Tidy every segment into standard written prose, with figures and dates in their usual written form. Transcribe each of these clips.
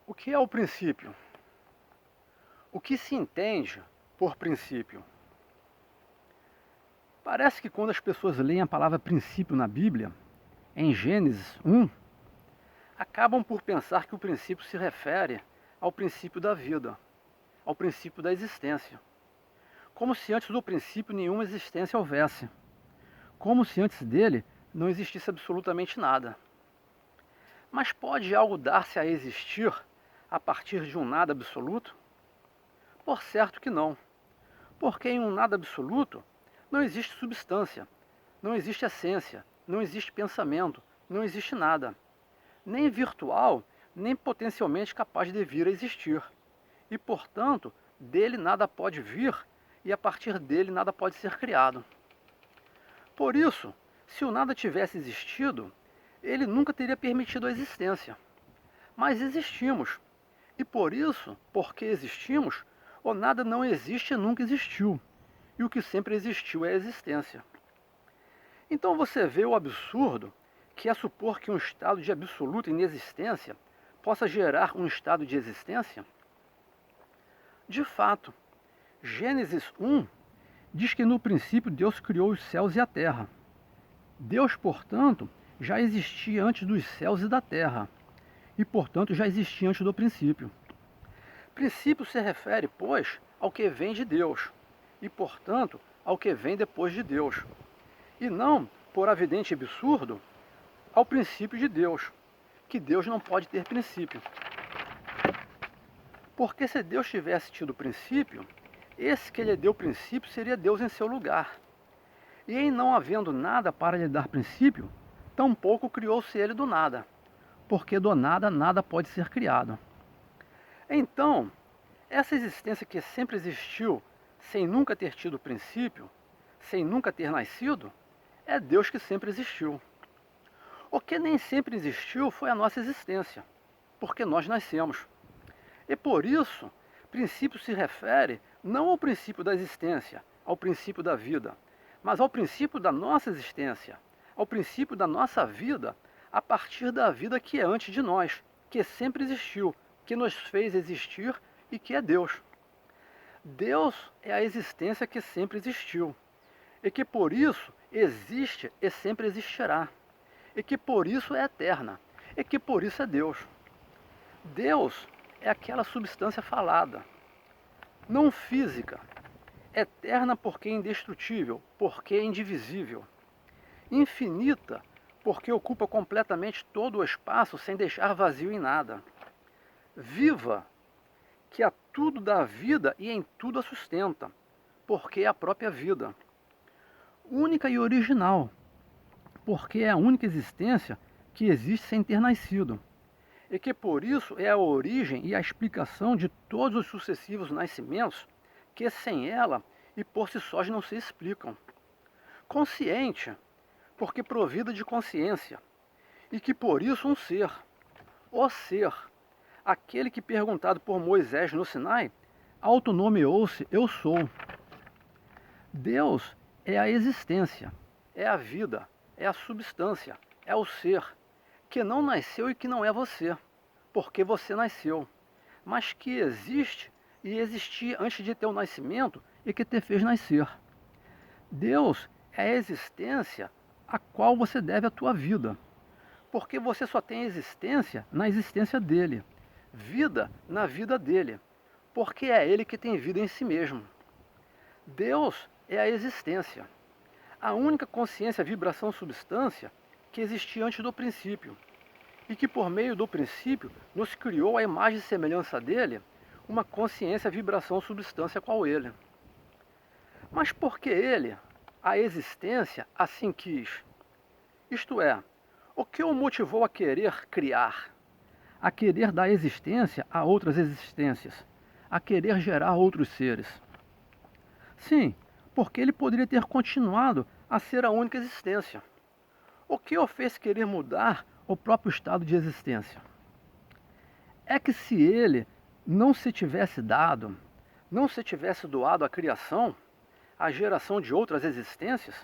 O que é o princípio? O que se entende por princípio? Parece que quando as pessoas leem a palavra princípio na Bíblia, em Gênesis 1, acabam por pensar que o princípio se refere ao princípio da vida, ao princípio da existência. Como se antes do princípio nenhuma existência houvesse. Como se antes dele não existisse absolutamente nada. Mas pode algo dar-se a existir a partir de um nada absoluto? Por certo que não. Porque em um nada absoluto não existe substância, não existe essência, não existe pensamento, não existe nada. Nem virtual, nem potencialmente capaz de vir a existir. E, portanto, dele nada pode vir e a partir dele nada pode ser criado. Por isso, se o nada tivesse existido, ele nunca teria permitido a existência. Mas existimos. E por isso, porque existimos, o nada não existe e nunca existiu. E o que sempre existiu é a existência. Então você vê o absurdo que é supor que um estado de absoluta inexistência possa gerar um estado de existência? De fato, Gênesis 1 diz que no princípio Deus criou os céus e a terra. Deus, portanto, já existia antes dos céus e da terra, e portanto já existia antes do princípio. Princípio se refere, pois, ao que vem de Deus, e portanto ao que vem depois de Deus, e não, por evidente absurdo, ao princípio de Deus, que Deus não pode ter princípio. Porque se Deus tivesse tido princípio, esse que lhe deu princípio seria Deus em seu lugar. E em não havendo nada para lhe dar princípio, tampouco criou-se ele do nada, porque do nada nada pode ser criado. Então, essa existência que sempre existiu, sem nunca ter tido princípio, sem nunca ter nascido, é Deus que sempre existiu. O que nem sempre existiu foi a nossa existência, porque nós nascemos. E por isso, princípio se refere não ao princípio da existência, ao princípio da vida, mas ao princípio da nossa existência, ao princípio da nossa vida, a partir da vida que é antes de nós, que sempre existiu, que nos fez existir e que é Deus. Deus é a existência que sempre existiu, e que por isso existe e sempre existirá, e que por isso é eterna, e que por isso é Deus. Deus é aquela substância falada, não física, eterna porque é indestrutível, porque é indivisível, infinita porque ocupa completamente todo o espaço sem deixar vazio em nada, viva, que a tudo dá vida e em tudo a sustenta, porque é a própria vida, única e original, porque é a única existência que existe sem ter nascido, e que por isso é a origem e a explicação de todos os sucessivos nascimentos que sem ela e por si sós não se explicam. Consciente, porque provida de consciência, e que por isso um ser, o ser, aquele que perguntado por Moisés no Sinai, autonomeou-se eu sou. Deus é a existência, é a vida, é a substância, é o ser, que não nasceu e que não é você, porque você nasceu, mas que existe e existia antes de teu nascimento e que te fez nascer. Deus é a existência a qual você deve a tua vida, porque você só tem existência na existência dele, vida na vida dele, porque é ele que tem vida em si mesmo. Deus é a existência, a única consciência, vibração, substância que existia antes do princípio, e que por meio do princípio nos criou a imagem e semelhança dele, uma consciência, vibração, substância qual ele. Mas por que ele, a existência, assim quis? Isto é, o que o motivou a querer criar, a querer dar existência a outras existências, a querer gerar outros seres? Sim, porque ele poderia ter continuado a ser a única existência. O que o fez querer mudar o próprio estado de existência? É que se ele não se tivesse dado, não se tivesse doado à criação, à geração de outras existências,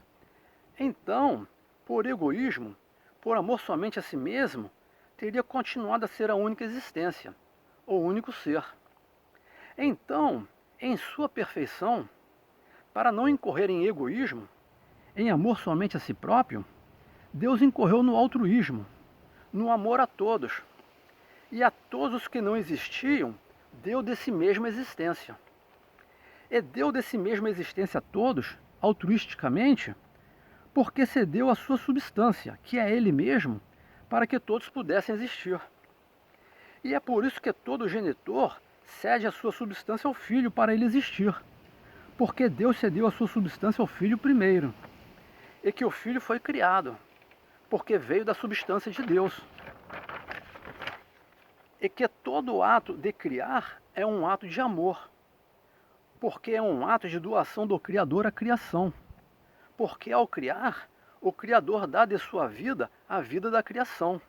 então, por egoísmo, por amor somente a si mesmo, teria continuado a ser a única existência, o único ser. Então, em sua perfeição, para não incorrer em egoísmo, em amor somente a si próprio, Deus incorreu no altruísmo, no amor a todos. E a todos os que não existiam, deu de si mesma existência. E deu de si mesma existência a todos, altruisticamente, porque cedeu a sua substância, que é Ele mesmo, para que todos pudessem existir. E é por isso que todo genitor cede a sua substância ao filho para ele existir, porque Deus cedeu a sua substância ao filho primeiro, e que o filho foi criado, porque veio da substância de Deus. E que todo ato de criar é um ato de amor, porque é um ato de doação do Criador à criação. Porque ao criar, o Criador dá de sua vida a vida da criação.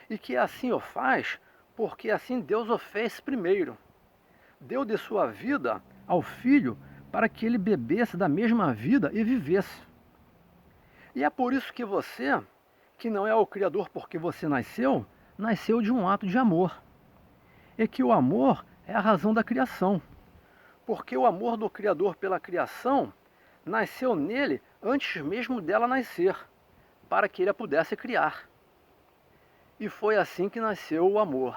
E que assim o faz, porque assim Deus o fez primeiro. Deu de sua vida ao Filho para que ele bebesse da mesma vida e vivesse. E é por isso que você, que não é o Criador porque você nasceu, nasceu de um ato de amor. E que o amor é a razão da criação. Porque o amor do Criador pela criação nasceu nele antes mesmo dela nascer, para que ele a pudesse criar. E foi assim que nasceu o amor.